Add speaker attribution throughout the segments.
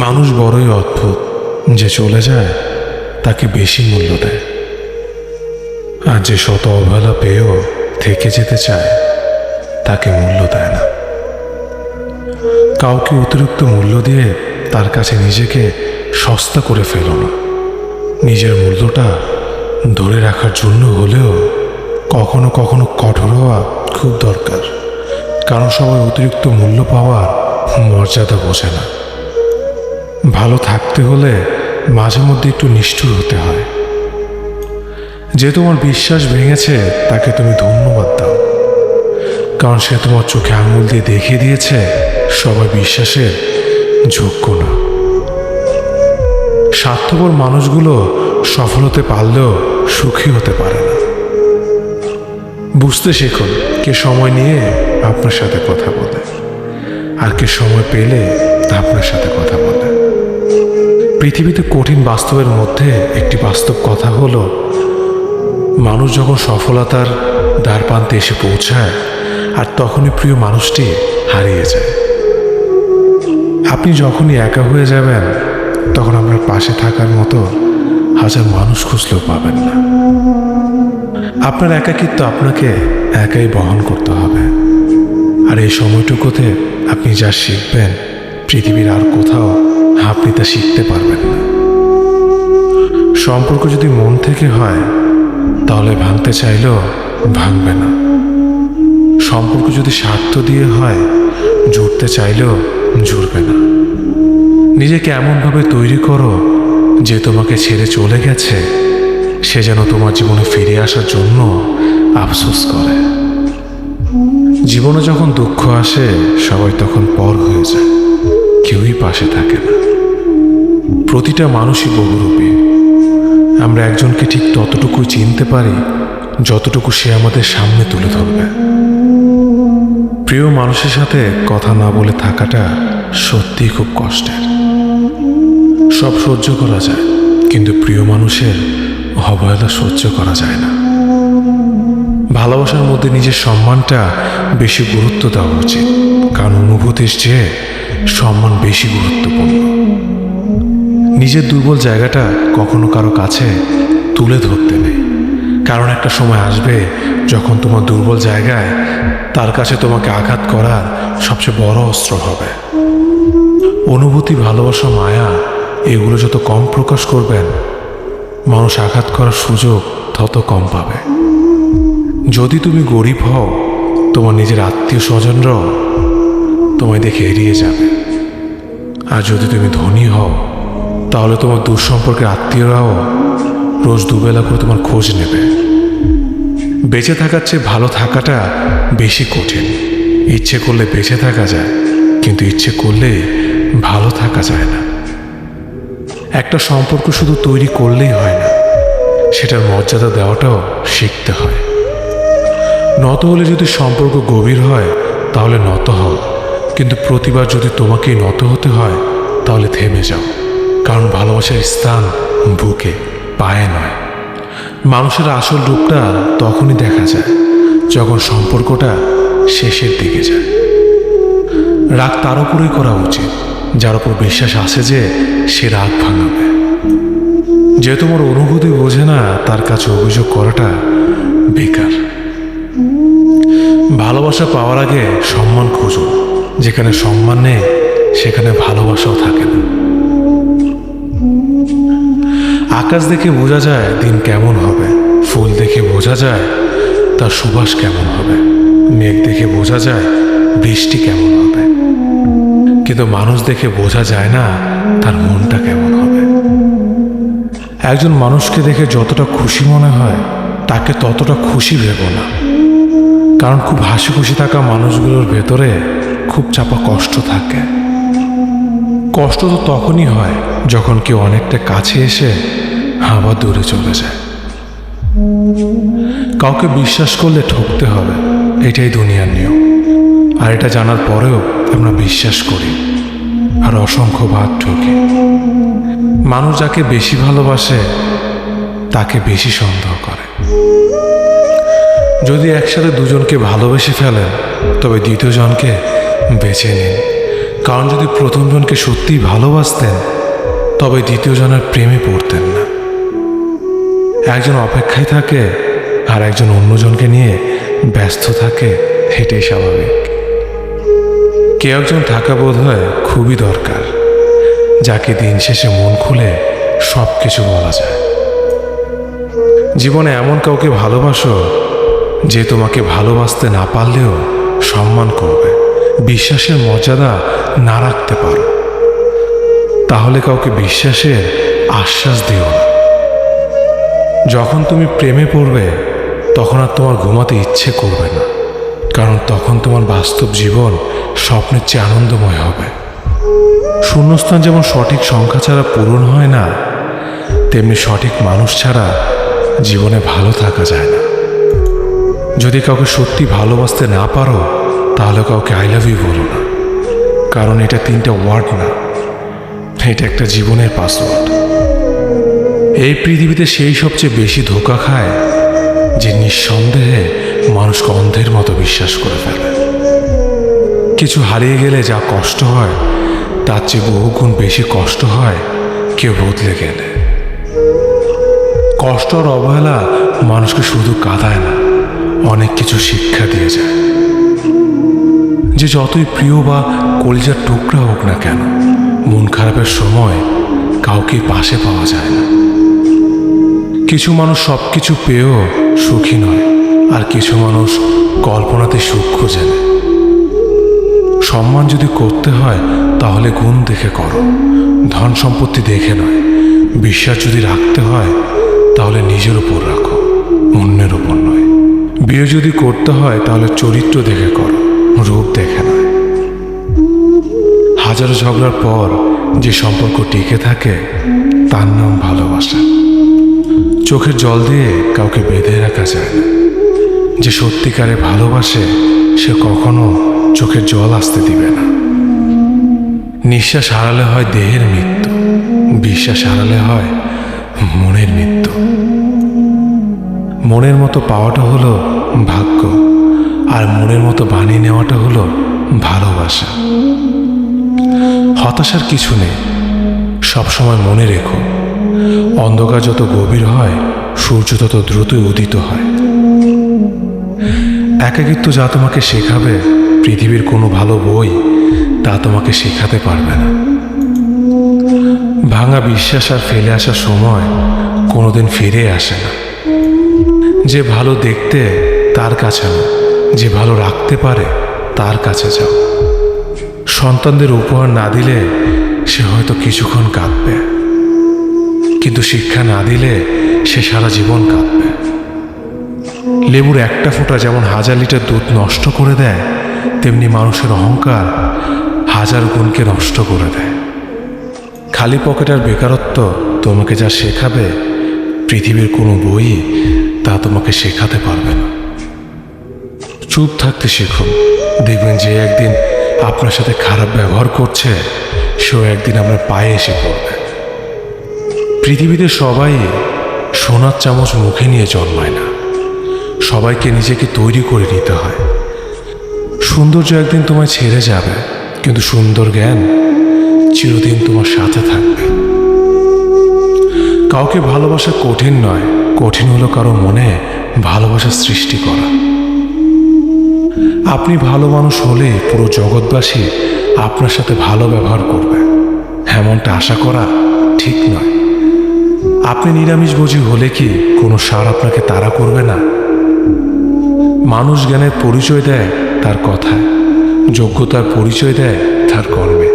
Speaker 1: মানুষ বড়ই অদ্ভুত, যে চলে যায় তাকে বেশি মূল্য দেয়, আর যে শত অবহেলা পেয়েও থেকে যেতে চায় তাকে মূল্য দেয় না। কাউকে অতিরিক্ত মূল্য দিয়ে তার কাছে নিজেকে সস্তা করে ফেলো না। নিজের মূল্যটা ধরে রাখার জন্য হলেও কখনো কখনো কঠোর হওয়া খুব দরকার, কারণ সবাই অতিরিক্ত মূল্য পাওয়ার মর্যাদা বোঝে না। ভালো থাকতে হলে মাঝে মধ্যে একটু নিষ্ঠুর হতে হয়। যে তোমার বিশ্বাস ভেঙেছে তাকে তুমি ধন্যবাদ দাও, কারণ সে তোমার চোখে আঙুল দিয়ে দেখিয়ে দিয়েছে সবাই বিশ্বাসের যোগ্য না। স্বার্থপর মানুষগুলো সফল হতে পারলেও সুখী হতে পারে না। বুঝতে শিখুন কে সময় নিয়ে আপনার সাথে কথা বলে, আর কে সময় পেলে আপনার সাথে কথা বলে। পৃথিবীতে কঠিন বাস্তবের মধ্যে একটি বাস্তব কথা হলো, মানুষ যখন সফলতার দ্বারপ্রান্তে এসে পৌঁছায় আর তখনই প্রিয় মানুষটি হারিয়ে যায়। আপনি যখনই একা হয়ে যাবেন তখন আপনার পাশে থাকার মতো হাজার মানুষ খুঁজলেও পাবেন না। আপনার একাকিত্ব আপনাকে একাই বহন করতে হবে, আর এই সময়টুকুতে আপনি যা শিখবেন পৃথিবীর আর কোথাও আপনি তা শিখতে পারবেন না। সম্পর্ক যদি মন থেকে হয় তাহলে ভাঙতে চাইলেও ভাঙবে না। সম্পর্ক যদি স্বার্থ দিয়ে হয় জুড়তে চাইলেও জুড়বে না। নিজেকে এমনভাবে তৈরি করো যে তোমাকে ছেড়ে চলে গেছে সে যেন তোমার জীবনে ফিরে আসার জন্য আফসোস করে। জীবনে যখন দুঃখ আসে সবাই তখন পর হয়ে যায়, কেউই পাশে থাকে না। প্রতিটা মানুষই বহুরূপী। আমরা একজনকে ঠিক ততটুকুই চিনতে পারি যতটুকু সে আমাদের সামনে তুলে ধরবে। প্রিয় মানুষের সাথে কথা না বলে থাকাটা সত্যিই খুব কষ্টের। সব সহ্য করা যায়, কিন্তু প্রিয় মানুষের অবহেলা সহ্য করা যায় না। ভালোবাসার মধ্যে নিজের সম্মানটা বেশি গুরুত্ব দেওয়া উচিত, কারণ অনুভূতির চেয়ে সম্মান বেশি গুরুত্বপূর্ণ। নিজের দুর্বল জায়গাটা কখনো কারো কাছে তুলে ধরতে নেই, কারণ একটা সময় আসবে যখন তোমার দুর্বল জায়গায় তার কাছে তোমাকে আঘাত করার সবচেয়ে বড় অস্ত্র হবে। অনুভূতি, ভালোবাসা, মায়া এগুলো যত কম প্রকাশ করবেন মানুষ আঘাত করার সুযোগ তত কম পাবে। যদি তুমি গরিব হও তোমার নিজের আত্মীয় স্বজনরাও তোমায় দেখে এড়িয়ে যাবে, আর যদি তুমি ধনী হও তাহলে তোমার দূর সম্পর্কের আত্মীয়রাও রোজ দুবেলা করে তোমার খোঁজ নেবে। বেঁচে থাকার চেয়ে ভালো থাকাটা বেশি কঠিন। ইচ্ছে করলে বেঁচে থাকা যায়, কিন্তু ইচ্ছে করলে ভালো থাকা যায় না। একটা সম্পর্ক শুধু তৈরি করলেই হয় না, সেটার মর্যাদা দেওয়াটাও শিখতে হয়। নত হলে যদি সম্পর্ক গভীর হয় তাহলে নত হও, কিন্তু প্রতিবার যদি তোমাকেই নত হতে হয় তাহলে থেমে যাও, কারণ ভালোবাসার স্থান বুকে, পায়ে নয়। মানুষের আসল রূপটা তখনই দেখা যায় যখন সম্পর্কটা শেষের দিকে যায়। রাগ তার উপরেই করা উচিত যার উপর বিশ্বাস আছে যে সে রাগ ভাঙাবে। যে তোমার অনুভূতি বোঝে না তার কাছে অভিযোগ করাটা বেকার। ভালোবাসা পাওয়ার আগে সম্মান খুঁজুন। যেখানে সম্মান নেই সেখানে ভালোবাসাও থাকে না। আকাশ দেখে বোঝা যায় দিন কেমন হবে, ফুল দেখে বোঝা যায় তার সুবাস কেমন হবে, মেঘ দেখে বোঝা যায় বৃষ্টি কেমন হবে, কিন্তু মানুষ দেখে বোঝা যায় না তার মনটা কেমন হবে। একজন মানুষকে দেখে যতটা খুশি মনে হয় তাকে ততটা খুশি ভেবো না, কারণ খুব হাসি খুশি থাকা মানুষগুলোর ভেতরে খুব চাপা কষ্ট থাকে। কষ্ট তো তখনই হয় যখন কেউ অনেকটা কাছে এসে আবার দূরে চলে যায়। কাউকে বিশ্বাস করলে ঠকতে হবে, এটাই দুনিয়ার নিয়ম। আর এটা জানার পরেও আমরা বিশ্বাস করি আর অসংখ্যবার ঠকি। মানুষ যাকে বেশি ভালোবাসে তাকে বেশি সন্দেহ করে। যদি একসাথে দুজনকে ভালোবেসে ফেলেন তবে দ্বিতীয় জনকে বেছে নিন, কারণ যদি প্রথমজনকে সত্যিই ভালোবাসতেন তবে দ্বিতীয় জনের প্রেমে পড়তেন না। একজন অপেক্ষায় থাকে আর একজন অন্যজনকে নিয়ে ব্যস্ত থাকে, এটাই স্বাভাবিক। কেউ একজন থাকা বোধ হয় খুবই দরকার, যাকে দিন শেষে মন খুলে সব কিছু বলা যায়। জীবনে এমন কাউকে ভালোবাসো যে তোমাকে ভালোবাসতে না পারলেও সম্মান করবে, বিশ্বাসের মর্যাদা না রাখতে পারো তাহলে কাউকে বিশ্বাসের আশ্বাস দিও না। যখন তুমি প্রেমে পড়বে তখন আর তোমার ঘুমাতে ইচ্ছে করবে না, কারণ তখন তোমার বাস্তব জীবন স্বপ্নের চেয়ে আনন্দময় হবে। শূন্যস্থান যেমন সঠিক সংখ্যা ছাড়া পূরণ হয় না, তেমনি সঠিক মানুষ ছাড়া জীবনে ভালো থাকা যায় না। যদি কাউকে সত্যি ভালোবাসতে না পারো তাহলে কাউকে আই লাভ ইউ বলো না, কারণ এটা 3টা ওয়ার্ড না, এটা একটা জীবনের পাসওয়ার্ড। এই পৃথিবীতে সেই সবচেয়ে বেশি ধোঁকা খায় যে নিঃসন্দেহে মানুষকে অন্ধের মতো বিশ্বাস করে ফেলে। কিছু হারিয়ে গেলে যা কষ্ট হয় তার চেয়ে বহুগুণ বেশি কষ্ট হয় কেউ বদলে গেলে। কষ্ট আর অবহেলা মানুষকে শুধু কাঁদায় না, অনেক কিছু শিক্ষা দিয়ে যায়। যে যতই প্রিয় বা কলিজার টুকরা হোক না কেন, মন খারাপের সময় কাউকে পাশে পাওয়া যায় না। কিছু মানুষ সব কিছু পেয়েও সুখী নয়, আর কিছু মানুষ কল্পনাতে সুখ খোঁজে না। সম্মান যদি করতে হয় তাহলে গুণ দেখে করো, ধন সম্পত্তি দেখে নয়। বিশ্বাস যদি রাখতে হয় তাহলে নিজের উপর রাখো, অন্যের উপর নয়। বিয়ে যদি করতে হয় তাহলে চরিত্র দেখে করো, রূপ দেখে নয়। হাজারো ঝগড়ার পর যে সম্পর্ক টিকে থাকে তার নাম ভালোবাসা। চোখের জল দিয়ে কাউকে বেঁধে রাখা যায় না। যে সত্যিকারে ভালোবাসে সে কখনো চোখের জল আসতে দিবে না। নিঃশ্বাস হারালে হয় দেহের মৃত্যু, বিশ্বাস হারালে হয় মনের মৃত্যু। মনের মতো পাওয়াটা হলো ভাগ্য, আর মনের মতো বানিয়ে নেওয়াটা হলো ভালোবাসা। হতাশার কিছু নেই, সবসময় মনে রেখো, অন্ধকার যত গভীর হয় সূর্য তত দ্রুতই উদিত হয়। একাকিত্ব যা তোমাকে শেখাবে পৃথিবীর কোনো ভালো বই তা তোমাকে শেখাতে পারবে না। ভাঙা বিশ্বাস আর ফেলে আসার সময় কোনোদিন ফিরে আসে না। যে ভালো দেখতে তার কাছে না, যে ভালো রাখতে পারে তার কাছে যাও। সন্তানদের উপহার না দিলে সে হয়তো কিছুক্ষণ কাঁদবে, কিন্তু শিক্ষা না দিলে সে সারা জীবন কাঁদবে। লেবুর একটা ফোঁটা যেমন 1000 লিটার দুধ নষ্ট করে দেয়, তেমনি মানুষের অহংকার 1000 গুণকে নষ্ট করে দেয়। খালি পকেট আর বেকারত্ব তোমাকে যা শেখাবে পৃথিবীর কোনো বই তা তোমাকে শেখাতে পারবে না। চুপ থাকতে শিখুন, দেখবেন যে একদিন আপনার সাথে খারাপ ব্যবহার করছে সেও একদিন আপনার পায়ে এসে পড়বে। পৃথিবীতে সবাই সোনার চামচ মুখে নিয়ে জন্মায় না, সবাইকে নিজেকে তৈরি করে নিতে হয়। সৌন্দর্য একদিন তোমায় ছেড়ে যাবে, কিন্তু সুন্দর জ্ঞান চিরদিন তোমার সাথে থাকবে। কাউকে ভালোবাসা কঠিন নয়, কঠিন হলো কারো মনে ভালোবাসা সৃষ্টি করা। আপনি ভালো মানুষ হলে পুরো জগৎবাসী আপনার সাথে ভালো ব্যবহার করবে, এমনটা আশা করা ঠিক নয়। আপনি নিরামিষভোজী হলে কি কোনো ষাঁড় আপনাকে তাড়া করবে না? মানুষ জ্ঞানের পরিচয় দেয় তার কথায়, যোগ্যতার পরিচয় দেয় তার কর্মে,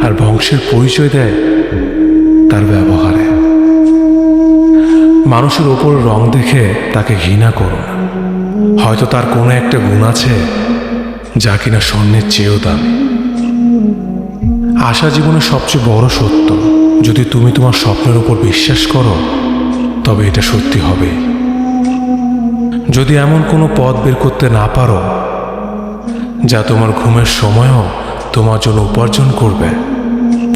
Speaker 1: আর বংশের পরিচয় দেয় তার ব্যবহারে। মানুষের ওপর রং দেখে তাকে ঘৃণা করো না, হয়তো তার কোনো একটা গুণ আছে যা কিনা স্বর্ণের চেয়েও দামি। আশা জীবনের সবচেয়ে বড় সত্য। যদি তুমি তোমার স্বপ্নের উপর বিশ্বাস করো তবে এটা সত্যি হবে। যদি এমন কোনো পথ বের করতে না পারো যা তোমার ঘুমের সময়ও তোমার জন্য উপার্জন করবে,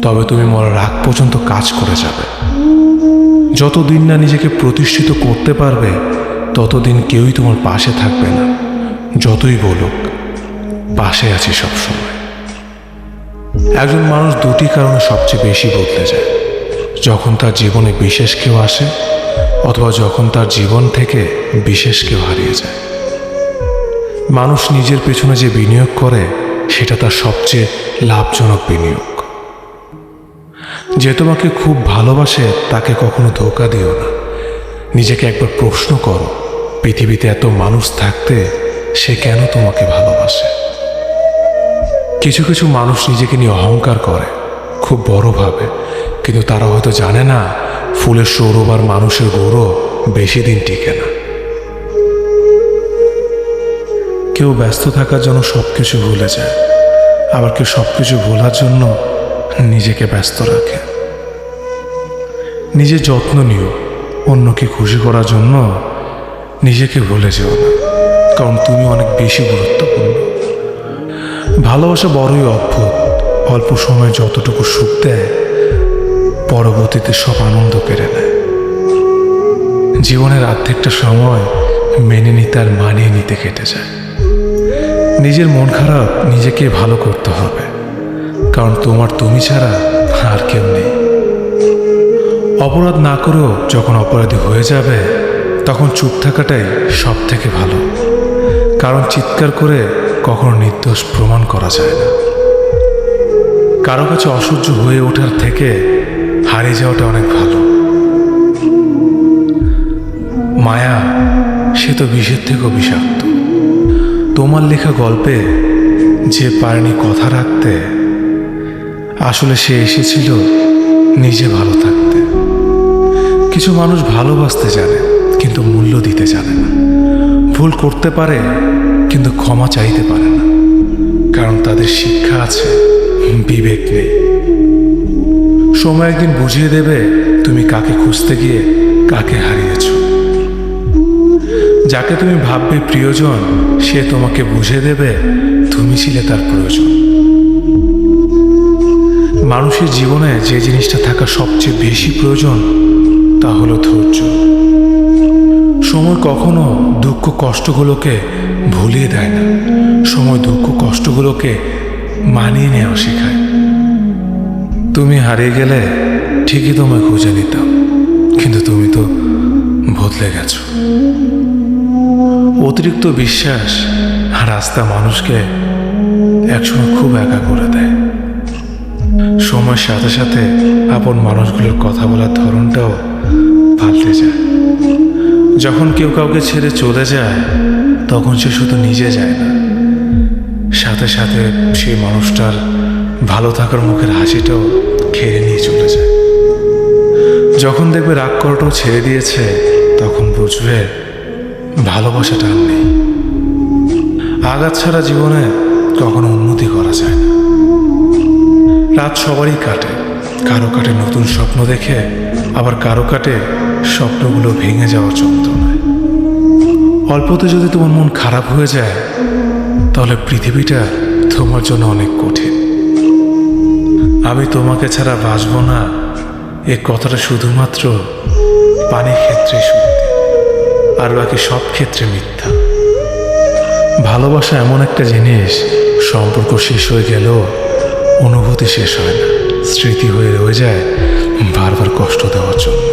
Speaker 1: তবে তুমি মরার আগ পর্যন্ত কাজ করে যাবে। যতদিন না নিজেকে প্রতিষ্ঠিত করতে পারবে ততদিন কেউই তোমার পাশে থাকবে না। যতই বলুক পাশে আছি সবসময়। একজন মানুষ দুটি কারণে সবচেয়ে বেশি বদলে যায়: যখন তার জীবনে বিশেষ কেউ আসে, অথবা যখন তার জীবন থেকে বিশেষ কেউ হারিয়ে যায়। মানুষ নিজের পেছনে যে বিনিয়োগ করে, সেটা তার সবচেয়ে লাভজনক বিনিয়োগ। যে তোমাকে খুব ভালোবাসে তাকে কখনো ধোঁকা দিও না। নিজেকে একবার প্রশ্ন করো, পৃথিবীতে এত মানুষ থাকতে সে কেন তোমাকে ভালোবাসে? কিছু কিছু মানুষ নিজেকে নিয়ে অহংকার করে, খুব বড় ভাবে, কিন্তু তারা হয়তো জানে না ফুলের সৌরভ আর মানুষের গৌরব বেশি দিন টিকে না। কেউ ব্যস্ত থাকার জন্য সবকিছু ভুলে যায়, আবার কেউ সবকিছু ভোলার জন্য নিজেকে ব্যস্ত রাখে। নিজের যত্ন নিও, অন্যকে খুশি করার জন্য নিজেকে ভুলে যেও না, কারণ তুমি অনেক বেশি গুরুত্বপূর্ণ। ভালোবাসা বড়ই অদ্ভুত। অল্প সময়ে যতটুকু সুখ দেয়, পরবর্তীতে সব আনন্দ কেড়ে নেয়। জীবনের অর্ধেকটা সময় মেনে নিতে আর মানিয়ে নিতে কেটে যায়। নিজের মন খারাপ নিজেকে ভালো করতে হবে, কারণ তোমার তুমি ছাড়া আর কেউ নেই। অপরাধ না করেও যখন অপরাধী হয়ে যাবে, তখন চুপ থাকাটাই সব থেকে ভালো, কারণ চিৎকার করে কখনো নির্দোষ প্রমাণ করা যায় না। কারো কাছে অসহ্য হয়ে ওঠার থেকে হারিয়ে যাওয়াটা অনেক ভালো। মায়া, সে তো বিষের থেকেও বিষাক্ত। তোমার লেখা গল্পে যে পারেনি কথা রাখতে, আসলে সে এসেছিল নিজে ভালো থাকতে। কিছু মানুষ ভালোবাসতে জানে, কিন্তু মূল্য দিতে জানে না। ভুল করতে পারে, কিন্তু ক্ষমা চাইতে পারে না, কারণ তাদের শিক্ষা আছে, বিবেক নেই। সময় একদিন বুঝিয়ে দেবে তুমি কাকে খুঁজতে গিয়ে কাকে হারিয়েছ। যাকে তুমি ভাববে প্রিয়জন, সে তোমাকে বুঝিয়ে দেবে তুমি ছিলে তার প্রয়োজন। মানুষের জীবনে যে জিনিসটা থাকা সবচেয়ে বেশি প্রয়োজন, তা হলো ধৈর্য। সময় কখনো দুঃখ কষ্টগুলোকে ভুলিয়ে দেয় না, সময় দুঃখ কষ্টগুলোকে মানিয়ে নেওয়া শেখায়। তুমি হারিয়ে গেলে ঠিকই তোমায় খুঁজে নিতাম, কিন্তু তুমি তো বদলে গেছো। অতিরিক্ত বিশ্বাস আর রাস্তা মানুষকে একসময় খুব একা করে দেয়। সময়ের সাথে সাথে আপন মানুষগুলোর কথা বলার ধরনটাও পাল্টে যায়। যখন কেউ কাউকে ছেড়ে চলে যায়, তখন সে শুধু নিজে যায় না, সাথে সাথে সেই মানুষটার ভালো থাকার মুখের হাসিটাও খেয়ে নিয়ে চলে যায়। যখন দেখবে রাগ করাটাও ছেড়ে দিয়েছে, তখন বুঝবে ভালোবাসাটা আর নেই। আঘাত ছাড়া জীবনে কখনো উন্নতি করা যায় না। রাত সবারই কাটে, কারো কাটে নতুন স্বপ্ন দেখে, আবার কারো কাটে স্বপ্নগুলো ভেঙে যাওয়ার যন্ত্রণায়। অল্পতে যদি তোমার মন খারাপ হয়ে যায়, তাহলে পৃথিবীটা তোমার জন্য অনেক কঠিন। আমি তোমাকে ছাড়া বাঁচব না, এই কথাটা শুধুমাত্র পানির ক্ষেত্রে সত্যি, আর বাকি সব ক্ষেত্রে মিথ্যা। ভালোবাসা এমন একটা জিনিস, সম্পর্ক শেষ হয়ে গেলেও অনুভূতি শেষ হয় না, স্মৃতি হয়ে রয়ে যায় বারবার কষ্ট দেওয়ার জন্য।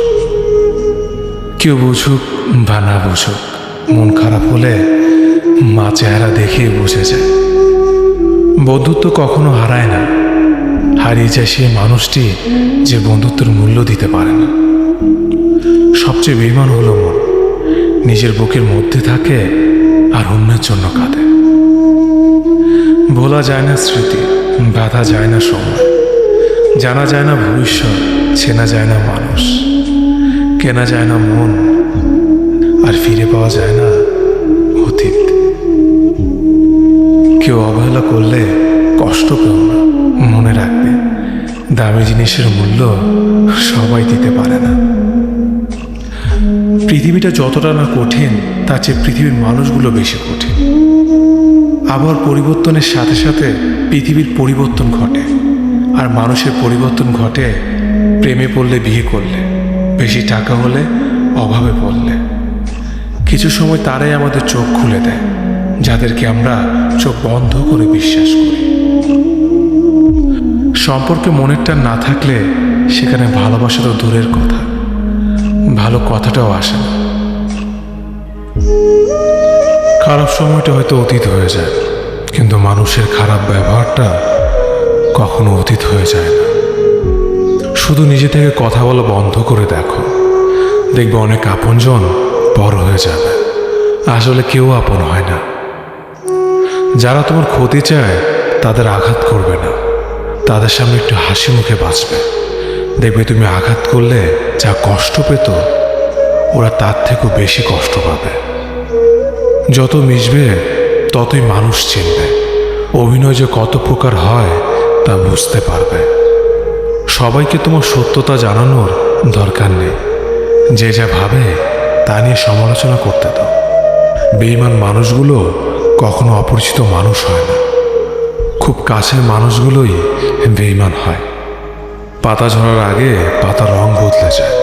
Speaker 1: কেউ বুঝুক বা না বুঝুক, মন খারাপ হলে মা চেহারা দেখেই বুঝে যায়। বন্ধুত্ব কখনো হারায় না, হারিয়ে যায় সেই মানুষটি যে বন্ধুত্বের মূল্য দিতে পারে না। সবচেয়ে বেঈমান হলো মন, নিজের বুকের মধ্যে থাকে আর অন্যের জন্য কাঁদে। ভোলা যায় না স্মৃতি, বাধা যায় না সময়, জানা যায় না ভবিষ্যৎ, চেনা যায় না মানুষ, কেনা যায় না মন, আর ফিরে পাওয়া যায় না অতীত। কেউ অবহেলা করলে কষ্ট পেও না, মনে রাখবে দামি জিনিসের মূল্য সবাই দিতে পারে না। পৃথিবীটা যতটা না কঠিন, তার চেয়ে পৃথিবীর মানুষগুলো বেশি কঠিন। আবহাওয়ার পরিবর্তনের সাথে সাথে পৃথিবীর পরিবর্তন ঘটে, আর মানুষের পরিবর্তন ঘটে প্রেমে পড়লে, বিয়ে করলে, বেশি টাকা হলে, অভাবে পড়লে। কিছু সময় তারাই আমাদের চোখ খুলে দেয়, যাদেরকে আমরা চোখ বন্ধ করে বিশ্বাস করি। সম্পর্কে মনের টান না থাকলে সেখানে ভালোবাসা তো দূরের কথা, ভালো কথাটাও আসে না। খারাপ সময়টা হয়তো অতীত হয়ে যায়, কিন্তু মানুষের খারাপ ব্যবহারটা কখনো অতীত হয়ে যায় না। শুধু নিজে থেকে কথা বলা বন্ধ করে দেখো, দেখবে অনেক আপনজন বড় হয়ে যাবে। আসলে কেউ আপন হয় না। যারা তোমার ক্ষতি চায় তাদের আঘাত করবে না, তাদের সামনে একটু হাসি মুখে বাঁচবে। দেখবে তুমি আঘাত করলে যা কষ্ট পেত, ওরা তার থেকেও বেশি কষ্ট পাবে। যত মিশবে ততই মানুষ চিনবে, অভিনয় যে কত প্রকার হয় তা বুঝতে পারবে। সবাইকে তোমার সত্যতা জানানোর দরকার নেই, যে যা ভাবে তা নিয়ে সমালোচনা করতে দাও। বেঈমান মানুষগুলো কখনো অপরিচিত মানুষ হয় না, খুব কাছের মানুষগুলোই বেঈমান হয়। পাতা ঝরার আগে পাতার রং বদলে যায়,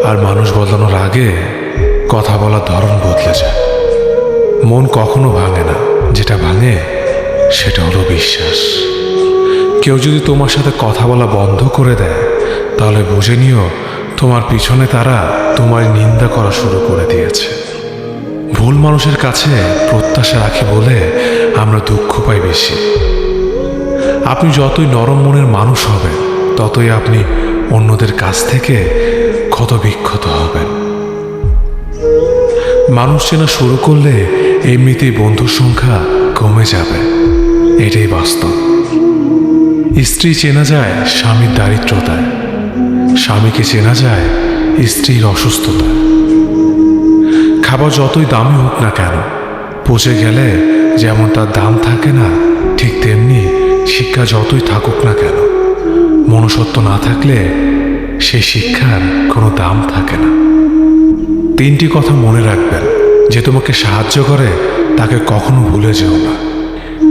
Speaker 1: আর মানুষ বদলানোর আগে কথা বলার ধরন বদলে যায়। মন কখনো ভাঙে না, যেটা ভাঙে সেটা হলো বিশ্বাস। কেউ যদি তোমার সাথে কথা বলা বন্ধ করে দেয়, তাহলে বুঝে নিও তোমার পিছনে তারা তোমার নিন্দা করা শুরু করে দিয়েছে। ভুল মানুষের কাছে প্রত্যাশা রাখি বলে আমরা দুঃখ পাই বেশি। আপনি যতই নরম মনের মানুষ হবেন, ততই আপনি অন্যদের কাছ থেকে ক্ষত বিক্ষত হবেন। মানুষ চেনা শুরু করলে এমনিতেই বন্ধুর সংখ্যা কমে যাবে, এটাই বাস্তব। স্ত্রী চেনা যায় স্বামীর দারিদ্রতায়, স্বামীকে চেনা যায় স্ত্রীর অসুস্থতায়। খাবার যতই দামি হোক না কেন, পচে গেলে যেমন তার দাম থাকে না, ঠিক তেমনি শিক্ষা যতই থাকুক না কেন, মনুষ্যত্ব না থাকলে সেই শিক্ষার কোনো দাম থাকে না। 3টি কথা মনে রাখবেন: যে তোমাকে সাহায্য করে তাকে কখনো ভুলে যেও না,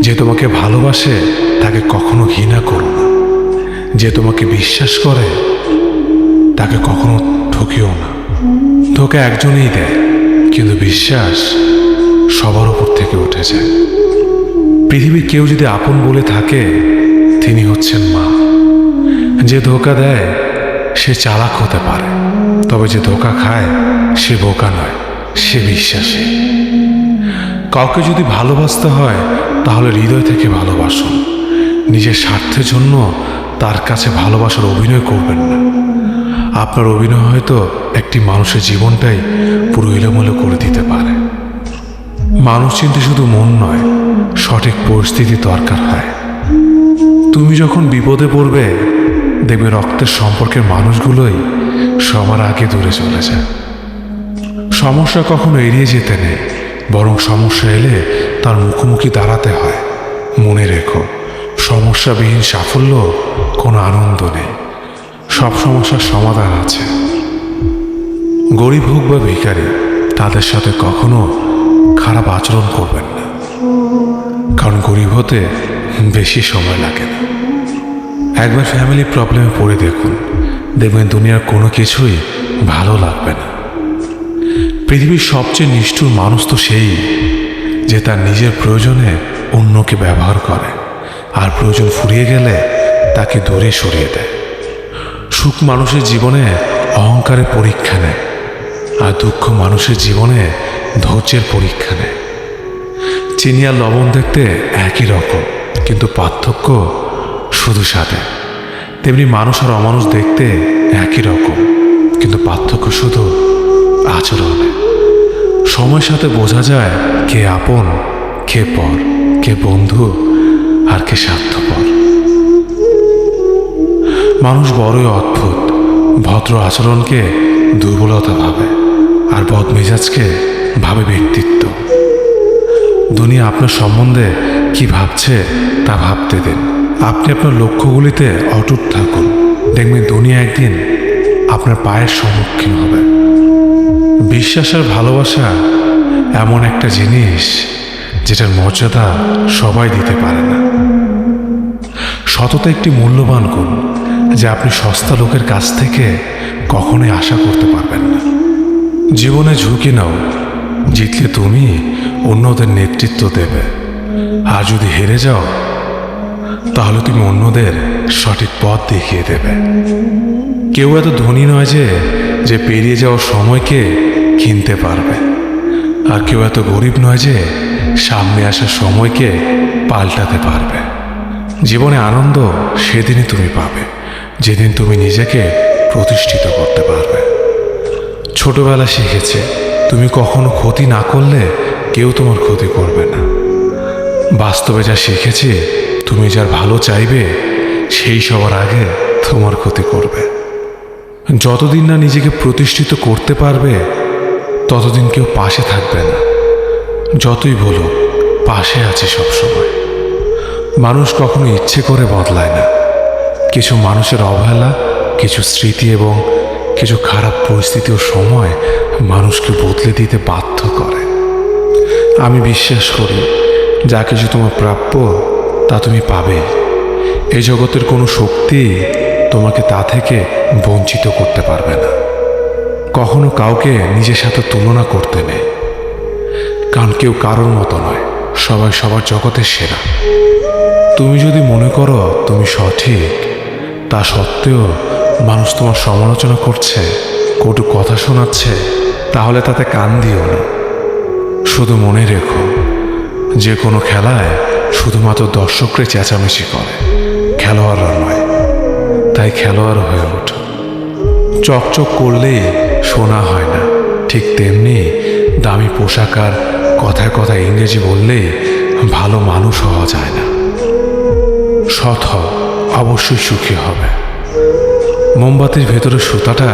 Speaker 1: যে তোমাকে ভালোবাসে তাকে কখনো ঘৃণা করো না, যে তোমাকে বিশ্বাস করে তাকে কখনো ঠকিও না। ধোঁকা একজনেই দেয়, কিন্তু বিশ্বাস সবার উপর থেকে উঠে যায়। পৃথিবীর কেউ যদি আপন বলে থাকে, তিনি হচ্ছেন মা। যে ধোঁকা দেয় সে চালাক হতে পারে, তবে যে ধোঁকা খায় সে বোকা নয়, সে বিশ্বাসী। কাউকে যদি ভালোবাসতে হয় তাহলে হৃদয় থেকে ভালোবাসুন। নিজের স্বার্থের জন্য তার কাছে ভালোবাসার অভিনয় করবেন না। আপনার অভিনয় হয়তো একটি মানুষের জীবনটাই পুরো এলোমেলো করে দিতে পারে। মানুষ চিনতে শুধু মন নয়, সঠিক পরিস্থিতি দরকার হয়। তুমি যখন বিপদে পড়বে, দেখবে রক্তের সম্পর্কের মানুষগুলোই সবার আগে দূরে চলে যায়। সমস্যা কখনো এড়িয়ে যেতে নেই, বরং সমস্যা এলে তার মুখোমুখি দাঁড়াতে হয়। মনে রেখো, সমস্যাবিহীন সাফল্য কোনো আনন্দ নেই। সব সমস্যার সমাধান আছে। গরিব হোক বা ভিখারি, তাদের সাথে কখনো খারাপ আচরণ করবেন না, কারণ গরিব হতে বেশি সময় লাগে না। একবার ফ্যামিলি প্রবলেমে পড়ে দেখুন, দেখবেন দুনিয়ার কোনো কিছুই ভালো লাগবে না। পৃথিবীর সবচেয়ে নিষ্ঠুর মানুষ তো সেই, যে তার নিজের প্রয়োজনে অন্যকে ব্যবহার করে, আর প্রয়োজন ফুরিয়ে গেলে তাকে দূরে সরিয়ে দেয়। সুখ মানুষের জীবনে অহংকারের পরীক্ষা নেয়, আর দুঃখ মানুষের জীবনে ধৈর্যের পরীক্ষা নেয়। চিনি আর লবণ দেখতে একই রকম, কিন্তু পার্থক্য শুধু স্বাদে। তেমনি মানুষ আর অমানুষ দেখতে একই রকম, কিন্তু পার্থক্য শুধু আচরণে। সময়ের সাথে বোঝা যায় কে আপন, কে পর, কে বন্ধু আর কে স্বার্থপর। মানুষ বড়ই অদ্ভুত। ভদ্র আচরণকে দুর্বলতা ভাবে, আর বদমেজাজকে ভাবে ব্যক্তিত্ব। দুনিয়া আপনার সম্বন্ধে কি ভাবছে তা ভাবতে দিন। আপনি আপনার লক্ষ্যগুলিতে অটুট থাকুন, দেখবেন দুনিয়া একদিন আপনার পায়ের সম্মুখীন হবে। বিশ্বাস আর ভালোবাসা এমন একটা জিনিস যেটার মর্যাদা সবাই দিতে পারে না। সততা একটি মূল্যবান গুণ, যা আপনি সস্তা লোকের কাছ থেকে কখনোই আশা করতে পারবেন না। জীবনে ঝুঁকি নাও, জিতলে তুমি অন্যদের নেতৃত্ব দেবে, আর যদি হেরে যাও তাহলে তুমি অন্যদের সঠিক পথ দেখিয়ে দেবে। কেউ এত ধনী নয় যে পেরিয়ে যাওয়ার সময়কে কিনতে পারবে, আর কেউ এত গরিব নয় যে সামনে আসার সময়কে পাল্টাতে পারবে। জীবনে আনন্দ সেদিনই তুমি পাবে যেদিন তুমি নিজেকে প্রতিষ্ঠিত করতে পারবে। ছোটবেলা শিখেছে তুমি কখনো ক্ষতি না করলে কেউ তোমার ক্ষতি করবে না। বাস্তবে যা শিখেছি তুমি যার ভালো চাইবে সেই সবার আগে তোমার ক্ষতি করবে। যতদিন না নিজেকে প্রতিষ্ঠিত করতে পারবে ততদিন কেউ পাশে থাকবে না। যতই বলো পাশে আছে সবসময়। মানুষ কখনো ইচ্ছে করে বদলায় না। কিছু মানুষের অবহেলা, কিছু স্মৃতি এবং কিছু খারাপ পরিস্থিতি ও সময় মানুষকে বদলে দিতে বাধ্য করে। আমি বিশ্বাস করি যা কিছু তোমার প্রাপ্য তা তুমি পাবে। এই জগতের কোনো শক্তি তোমাকে তা থেকে বঞ্চিত করতে পারবে না। কখনো কাউকে নিজের সাথে তুলনা করতে নেই, কারণ কেউ কারোর মতো নয়, সবাই সবার জগতের সেরা। তুমি যদি মনে করো তুমি সঠিক, তা সত্ত্বেও মানুষ তোমার সমালোচনা করছে, কটু কথা শোনাচ্ছে, তাহলে তাতে কান দিও না। শুধু মনে রেখো যে কোনো খেলায় শুধুমাত্র দর্শকরা চেঁচামেচি করে, খেলোয়াড়রা নয়। তাই খেলোয়াড় হয়ে ওঠো। চকচক করলেই শোনা হয় না, ঠিক তেমনি দামি পোশাক আর কথায় কথায় ইংরেজি বললেই ভালো মানুষ হওয়া যায় না। সৎ হও, অবশ্যই সুখী হবে। মোমবাতির ভেতরে সুতাটা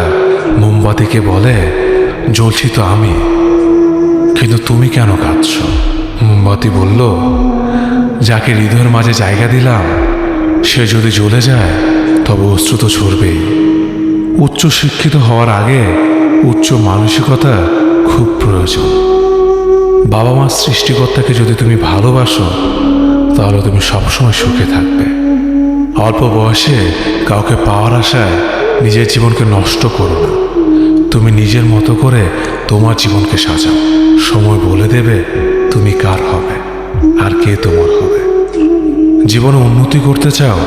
Speaker 1: মোমবাতিকে বলে, জ্বলছি তো আমি, কিন্তু তুমি কেন কাঁদছ? মোমবাতি বলল, যাকে হৃদয়ের মাঝে জায়গা দিলাম সে যদি জ্বলে যায় তবে অশ্রু তো ঝরবেই। উচ্চ শিক্ষিত হওয়ার আগে উচ্চ মানসিকতা খুব প্রয়োজন। বাবা মার সৃষ্টিকর্তাকে যদি তুমি ভালোবাসো তাহলে তুমি সবসময় সুখে থাকবে। অল্প বয়সে কাউকে পাওয়ার আশায় নিজের জীবনকে নষ্ট করো না। তুমি নিজের মতো করে তোমার জীবনকে সাজাও। সময় বলে দেবে তুমি কার হবে আর কে তোমার হবে। জীবনে উন্নতি করতে চাও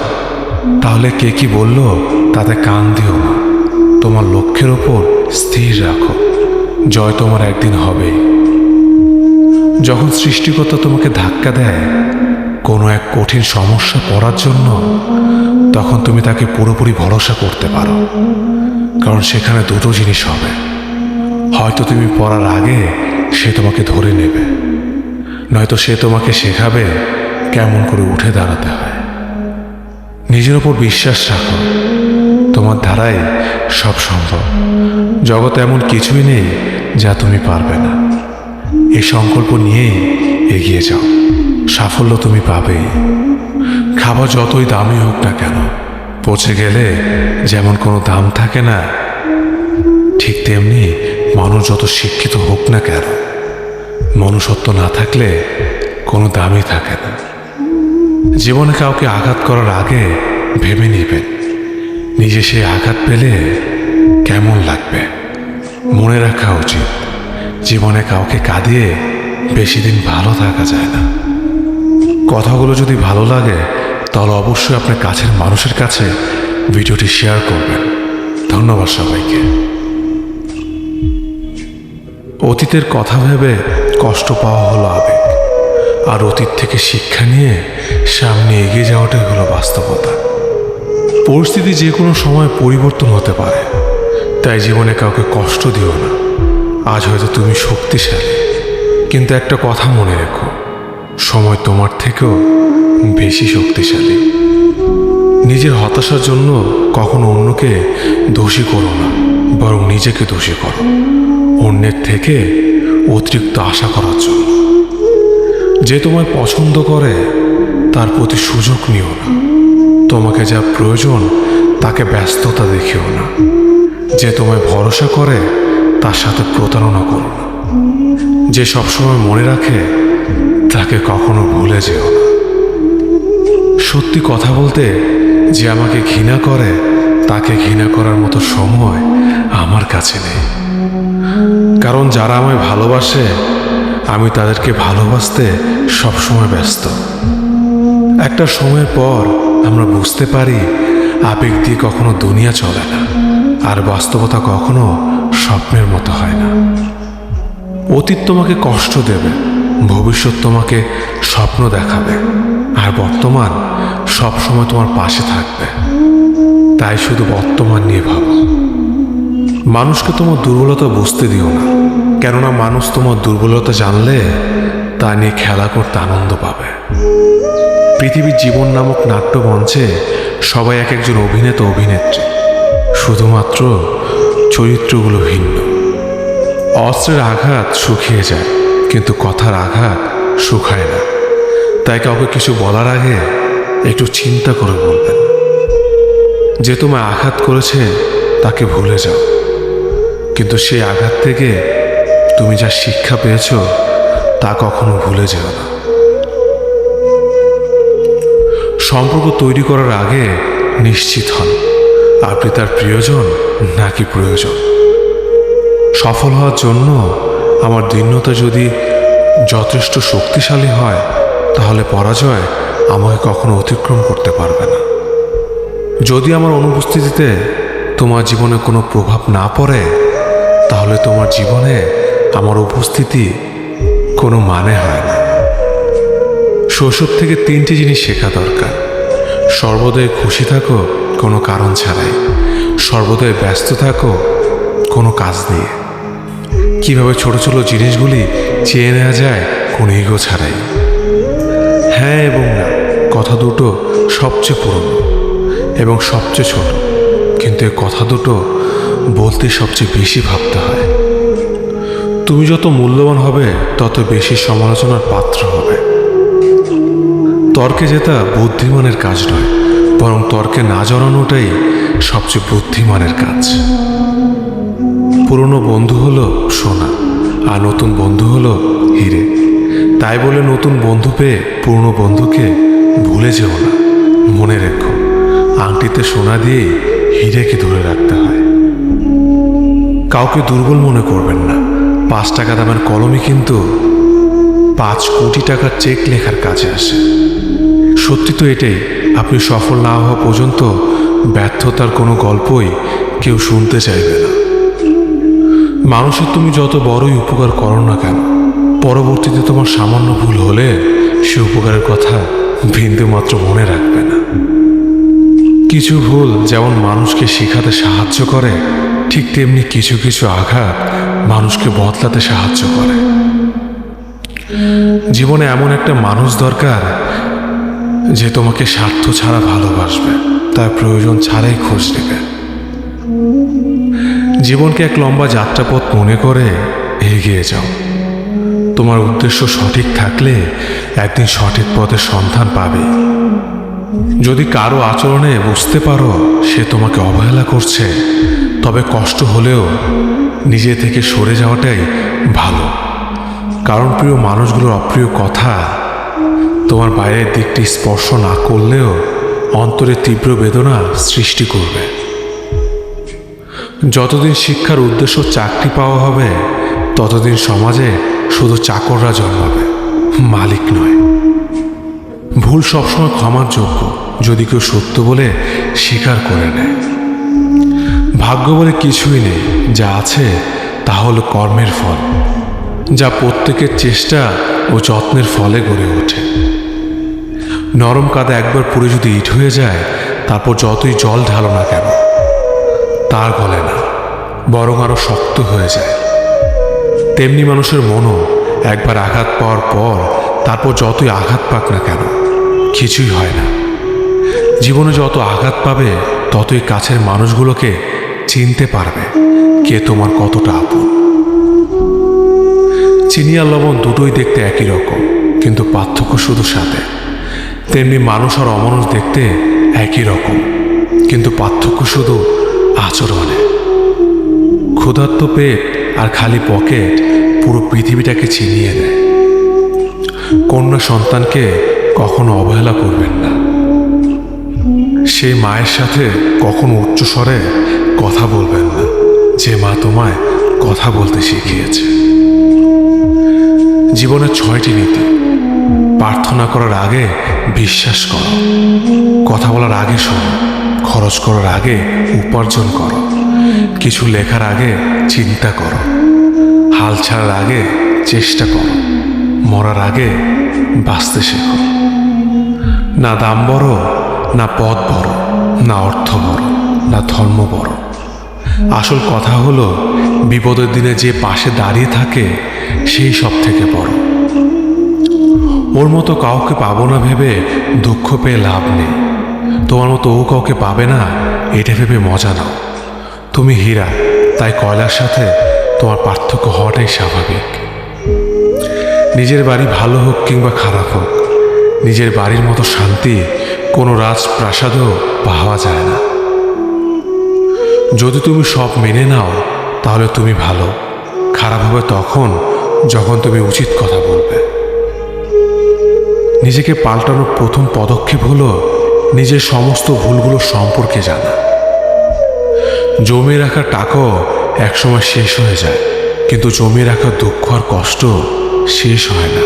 Speaker 1: তাহলে কে কি বললো তাতে কান দিও না। তোমার লক্ষ্যের ওপর স্থির রাখো, জয় তোমার একদিন হবেই। যখন সৃষ্টিকর্তা তোমাকে ধাক্কা দেয় কোনো এক কঠিন সমস্যা পড়ার জন্য, তখন তুমি তাকে পুরোপুরি ভরসা করতে পারো, কারণ সেখানে দুটো জিনিস হবে। হয়তো তুমি পড়ার আগে সে তোমাকে ধরে নেবে, নয়তো সে তোমাকে শেখাবে কেমন করে উঠে দাঁড়াতে হয়। নিজের ওপর বিশ্বাস রাখো, তোমার দ্বারাই সব সম্ভব। জগতে এমন কিছুই নেই যা তুমি পারবে না। এই সংকল্প নিয়েই এগিয়ে যাও, সাফল্য তুমি পাবেই। খাবার যতই দামি হোক না কেন, পচে গেলে যেমন কোনো দাম থাকে না, ঠিক তেমনি মানুষ যত শিক্ষিত হোক না কেন, মনুষ্যত্ব না থাকলে কোনো দামই থাকে না। জীবনে কাউকে আঘাত করার আগে ভেবে নেবেন নিজে সেই আঘাত পেলে কেমন লাগবে। মনে রাখা উচিত জীবনে কাউকে কাঁদিয়ে বেশি দিন ভালো থাকা যায় না। কথাগুলো যদি ভালো লাগে তাহলে অবশ্যই আপনার কাছের মানুষের কাছে ভিডিওটি শেয়ার করবেন। ধন্যবাদ সবাইকে। অতীতের কথা ভেবে কষ্ট পাওয়া হলো আবেগ, আর অতীত থেকে শিক্ষা নিয়ে সামনে এগিয়ে যাওয়াটাই হলো বাস্তবতা। পরিস্থিতি যে কোনো সময় পরিবর্তন হতে পারে, তাই জীবনে কাউকে কষ্ট দিও না। আজ হয়তো তুমি শক্তিশালী, কিন্তু একটা কথা মনে রেখো, সময় তোমার থেকেও বেশি শক্তিশালী। নিজের হতাশার জন্য কখনো অন্যকে দোষী করো না, বরং নিজেকে দোষী করো অন্যের থেকে অতিরিক্ত আশা করার জন্য। যে তোমায় পছন্দ করে তার প্রতি সুযোগ নিও না। তোমাকে যা প্রয়োজন তাকে ব্যস্ততা দেখিও না। যে তোমায় ভরসা করে তার সাথে প্রতারণা করো না। যে সবসময় মনে রাখে তাকে কখনো ভুলে যেও না। সত্যি কথা বলতে, যে আমাকে ঘৃণা করে তাকে ঘৃণা করার মতো সময় আমার কাছে নেই। কারণ যারা আমায় ভালোবাসে আমি তাদেরকে ভালোবাসতে সবসময় ব্যস্ত। একটা সময়ের পর আমরা বুঝতে পারি আবেগ দিয়ে কখনো দুনিয়া চলে না, আর বাস্তবতা কখনো স্বপ্নের মতো হয় না। অতীত তোমাকে কষ্ট দেবে, ভবিষ্যৎ তোমাকে স্বপ্ন দেখাবে, আর বর্তমান সবসময় তোমার পাশে থাকবে। তাই শুধু বর্তমান নিয়ে ভাবো। মানুষকে তোমার দুর্বলতা বুঝতে দিও না, কেননা মানুষ তোমার দুর্বলতা জানলে তা নিয়ে খেলা করতে আনন্দ পাবে। পৃথিবীর জীবন নামক নাট্যমঞ্চে সবাই এক একজন অভিনেতা অভিনেত্রী, শুধুমাত্র চরিত্রগুলো ভিন্ন। অস্ত্রের আঘাত শুকিয়ে যায়, কিন্তু কথার আঘাত শুকায় না। তাই কাউকে কিছু বলার আগে একটু চিন্তা করে বলবেন। যে তোমায় আঘাত করেছে তাকে ভুলে যাও, কিন্তু সেই আঘাত থেকে তুমি যা শিক্ষা পেয়েছ তা কখনো ভুলে যেও না। সম্পর্ক তৈরি করার আগে নিশ্চিত হন আপনি তার প্রিয়জন নাকি প্রয়োজন। সফল হওয়ার জন্য আমার দীনতা যদি যথেষ্ট শক্তিশালী হয়, তাহলে পরাজয় আমাকে কখনো অতিক্রম করতে পারবে না। যদি আমার অনুপস্থিতিতে তোমার জীবনে কোনো প্রভাব না পড়ে, তাহলে তোমার জীবনে আমার উপস্থিতি কোনো মানে হয় না। শৈশব থেকে 3টি জিনিস শেখা দরকার: সর্বদাই খুশি থাকো কোনো কারণ ছাড়াই, সর্বদাই ব্যস্ত থাকো কোনো কাজ নিয়ে, কিভাবে ছোট ছোট জিনিসগুলি চেয়ে নেওয়া যায় কোনো ইগো ছাড়াই। হ্যাঁ এবং না কথা দুটো সবচেয়ে পুরনো এবং সবচেয়ে ছোট, কিন্তু এই কথা দুটো বলতে সবচেয়ে বেশি ভাবতে হয়। তুমি যত মূল্যবান হবে তত বেশি সমালোচনার পাত্র হবে। তর্কে জেতা বুদ্ধিমানের কাজ নয়, বরং তর্কে না জড়ানোটাই সবচেয়ে বুদ্ধিমানের কাজ। পুরনো বন্ধু হলো সোনা, আর নতুন বন্ধু হলো হিরে। তাই বলে নতুন বন্ধু পেয়ে পুরনো বন্ধুকে ভুলে যেও না। মনে রেখো, আংটিতে সোনা দিয়ে হিরেকে ধরে রাখতে হয়। কাউকে দুর্বল মনে করবেন না। 5 টাকা দামের কলমই কিন্তু 5 কোটি টাকার চেক লেখার কাজে আসে। সত্যি তো এটাই, আপনি সফল না হওয়া পর্যন্ত ব্যর্থতার কোনো গল্পই কেউ শুনতে চাইবে না। মানুষের তুমি যত বড়ই উপকার করো না কেন, পরবর্তীতে তোমার সামান্য ভুল হলে সে উপকারের কথা বিন্দুমাত্র মনে রাখবে না। কিছু ভুল যেমন মানুষকে শেখাতে সাহায্য করে, ঠিক তেমনি কিছু কিছু আঘাত মানুষকে বদলাতে সাহায্য করে। জীবনে এমন একটা মানুষ দরকার যে তোমাকে স্বার্থ ছাড়া ভালোবাসবে, তার প্রয়োজন ছাড়াই খোঁজ নেবে। জীবনকে এক লম্বা যাত্রাপথ মনে করে এগিয়ে যাও। তোমার উদ্দেশ্য সঠিক থাকলে একদিন সঠিক পথের সন্ধান পাবে। যদি কারো আচরণে বুঝতে পারো সে তোমাকে অবহেলা করছে, তবে কষ্ট হলেও নিজে থেকে সরে যাওয়াটাই ভালো। কারণ প্রিয় মানুষগুলোর অপ্রিয় কথা তোমার বাইরের দিকটি স্পর্শ না করলেও অন্তরে তীব্র বেদনা সৃষ্টি করবে। যতদিন শিক্ষার উদ্দেশ্য চাকরি পাওয়া হবে, ততদিন সমাজে শুধু চাকররা জন্মাবে, মালিক নয়। ভুল সবসময় ক্ষমার যোগ্য যদি কেউ সত্য বলে স্বীকার করে নেয়। ভাগ্য বলে কিছুই নেই, যা আছে তা হলো কর্মের ফল, যা প্রত্যেকের চেষ্টা ও যত্নের ফলে গড়ে ওঠে। নরম কাদা একবার পুড়ে যদি ইট হয়ে যায়, তারপর যতই জল ঢালো না কেন তার গলে না, বরং আরো শক্ত হয়ে যায়। তেমনি মানুষের মনও একবার আঘাত পাওয়ার পর তারপর যতই আঘাত পাক না কেন কিছুই হয় না। জীবনে যত আঘাত পাবে ততই কাছের মানুষগুলোকে চিনতে পারবে কে তোমার কতটা আপন। চিনি আর লবণ দুটোই দেখতে একই রকম, কিন্তু পার্থক্য শুধু সাথে। তেমনি মানুষ আর অমানুষ দেখতে একই রকম, কিন্তু পার্থক্য শুধু আচরণে। ক্ষুধার্ত পেট আর খালি পকেট পুরো পৃথিবীটাকে চিনিয়ে দেয়। কন্যা সন্তানকে কখনো অবহেলা করবেন না। সেই মায়ের সাথে কখনো উচ্চস্বরে কথা বলবেন না, যে মা তোমায় কথা বলতে শিখিয়েছে। জীবনের 6টি নীতি: প্রার্থনা করার আগে বিশ্বাস করো, কথা বলার আগে শোনো, খরচ করার আগে উপার্জন করো, কিছু লেখার আগে চিন্তা করো, হাল ছাড়ার আগে চেষ্টা করো, মরার আগে বাঁচতে শেখো। না দাম বড়, না পদ বড়, না অর্থ বড়, না ধর্ম বড়। আসল কথা হলো বিপদের দিনে যে পাশে দাঁড়িয়ে থাকে সেই সব থেকে বড়। ওর মতো কাউকে পাবো না ভেবে দুঃখ পেয়ে লাভ নেই। তোমার মতো ও কাউকে পাবে না এটা ভেবে মজা নাও। তুমি হীরা, তাই কয়লার সাথে তোমার পার্থক্য হওয়াটাই স্বাভাবিক। নিজের বাড়ি ভালো হোক কিংবা খারাপ হোক, নিজের বাড়ির মতো শান্তি কোনো রাজপ্রাসাদেও পাওয়া যায় না। যদি তুমি সব মেনে নাও তাহলে তুমি ভালো, খারাপ হবে তখন যখন তুমি উচিত কথা বলবে। নিজেকে পাল্টানোর প্রথম পদক্ষেপ হলো নিজের সমস্ত ভুলগুলো সম্পর্কে জানা। জমিয়ে রাখা টাকাও একসময় শেষ হয়ে যায়, কিন্তু জমিয়ে রাখা দুঃখ আর কষ্ট শেষ হয় না।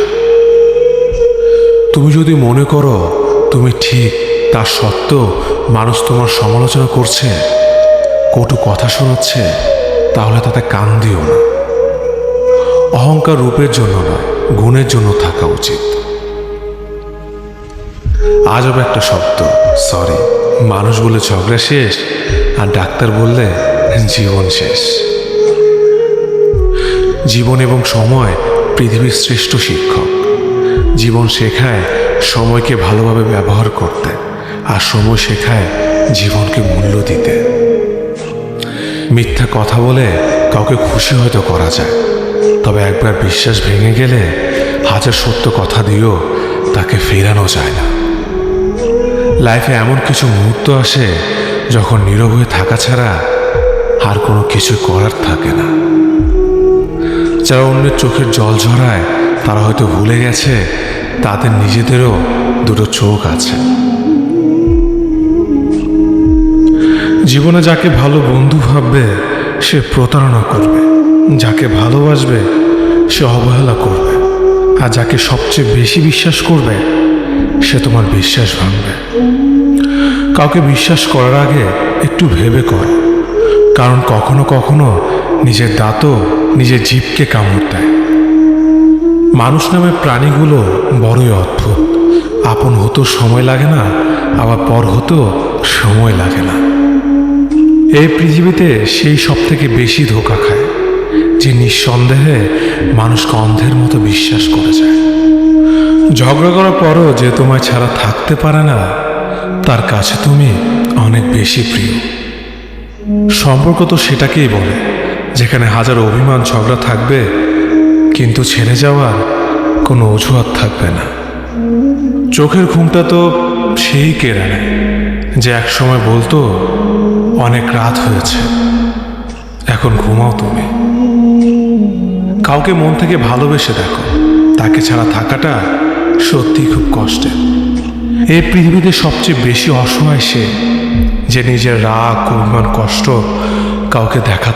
Speaker 1: তুমি যদি মনে করো তুমি ঠিক, তার সত্ত্বেও মানুষ তোমার সমালোচনা করছে, কটু কথা শোনাচ্ছে, তাহলে তাতে কান দিও না। অহংকার রূপের জন্য নয়, গুণের জন্য থাকা উচিত। আজব একটা শব্দ, সরি। মানুষ বলে ঝগড়া শেষ, আর ডাক্তার বললে জীবন শেষ। জীবন এবং সময় পৃথিবীর শ্রেষ্ঠ শিক্ষক। জীবন শেখায় সময়কে ভালোভাবে ব্যবহার করতে, আর সময় শেখায় জীবনকে মূল্য দিতে। মিথ্যা কথা বলে কাউকে খুশি হয়তো করা যায়, তবে একবার বিশ্বাস ভেঙে গেলে হাজার সত্য কথা দিয়েও তাকে ফেরানো যায় না। লাইফে এমন কিছু মুহূর্ত আসে যখন নীরব হয়ে থাকা ছাড়া আর কোনো কিছু করার থাকে না। যারা অন্যের চোখের জল ঝরায় তারা হয়তো ভুলে গেছে তাদের নিজেদেরও দুটো চোখ আছে। জীবনে যাকে ভালো বন্ধু ভাববে সে প্রতারণা করবে, যাকে ভালোবাসবে সে অবহেলা করবে, আর যাকে সবচেয়ে বেশি বিশ্বাস করবে সে তোমার বিশ্বাস ভাঙবে। কাউকে বিশ্বাস করার আগে একটু ভেবে কর, কারণ কখনো কখনো নিজের দাঁতও নিজের জিভকে কামড় দেয়। মানুষ নামে প্রাণীগুলো বড়ই অদ্ভুত। আপন হতেও সময় লাগে না, আবার পর হতেও সময় লাগে না। এই পৃথিবীতে সেই সব থেকে বেশি ধোঁকা খায় যে নিঃসন্দেহে মানুষকে অন্ধের মতো বিশ্বাস করে যায়। ঝগড়া করার পরও যে তোমায় ছাড়া থাকতে পারে না, তার কাছে তুমি অনেক বেশি প্রিয়। সম্পর্ক তো সেটাকেই বলে যেখানে হাজার অভিমান ঝগড়া থাকবে, কিন্তু ছেড়ে যাওয়ার কোনো অজুহাত থাকবে না। চোখের ঘুমটা তো সেই কেড়ে নেয় যে একসময় বলতো অনেক রাত হয়েছে, এখন ঘুমাও তুমি। কাউকে মন থেকে ভালোবেসে দেখো, তাকে ছাড়া থাকাটা সত্যি খুব কষ্টের। এই পৃথিবীতে সবচেয়ে বেশি অসহায় সে যে নিজের রাগ, অভিমান, কষ্ট কাউকে দেখাতে